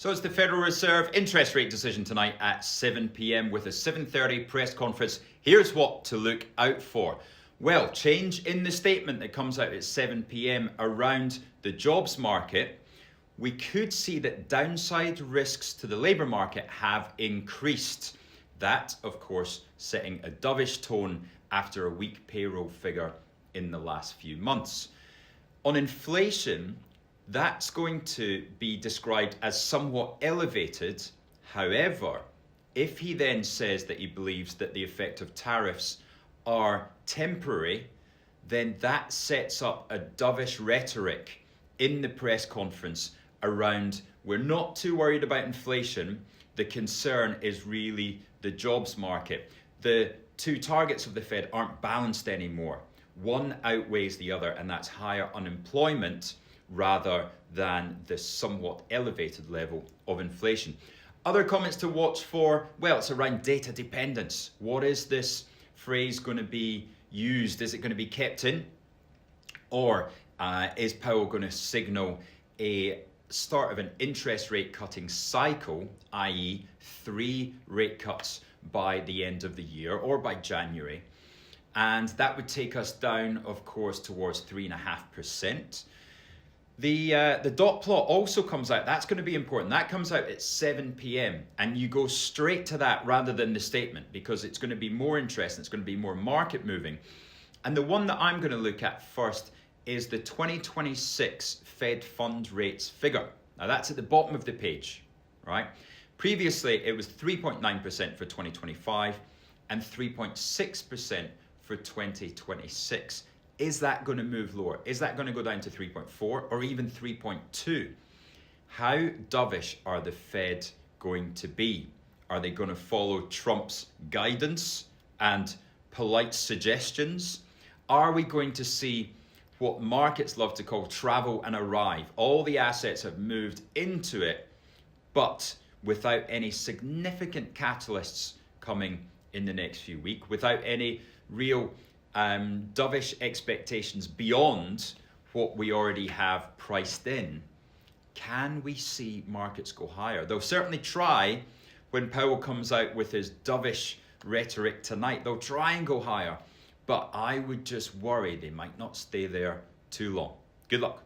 So it's the Federal Reserve interest rate decision tonight at 7 p.m. with a 7:30 press conference. Here's what to look out for. Well, change in the statement that comes out at 7 p.m. around the jobs market. We could see that downside risks to the labour market have increased. That, of course, setting a dovish tone after a weak payroll figure in the last few months. On inflation, that's going to be described as somewhat elevated. However, if he then says that he believes that the effect of tariffs are temporary, then that sets up a dovish rhetoric in the press conference around we're not too worried about inflation. The concern is really the jobs market. The two targets of the Fed aren't balanced anymore. One outweighs the other, and that's higher unemployment rather than the somewhat elevated level of inflation. Other comments to watch for, well, it's around data dependence. What is this phrase going to be used? Is it going to be kept in? Or is Powell going to signal a start of an interest rate cutting cycle, i.e. 3 rate cuts by the end of the year or by January? And that would take us down, of course, towards 3.5%. The dot plot also comes out. That's going to be important. That comes out at 7 p.m. and you go straight to that rather than the statement because it's going to be more interesting. It's going to be more market moving. And the one that I'm going to look at first is the 2026 Fed fund rates figure. Now that's at the bottom of the page, right? Previously, it was 3.9% for 2025 and 3.6% for 2026. Is that going to move lower? Is that going to go down to 3.4 or even 3.2? How dovish are the Fed going to be? Are they going to follow Trump's guidance and polite suggestions? Are we going to see what markets love to call travel and arrive? All the assets have moved into it, but without any significant catalysts coming in the next few weeks, without any real dovish expectations beyond what we already have priced in, can we see markets go higher? They'll certainly try when Powell comes out with his dovish rhetoric tonight. They'll try and go higher, but I would just worry they might not stay there too long. Good luck.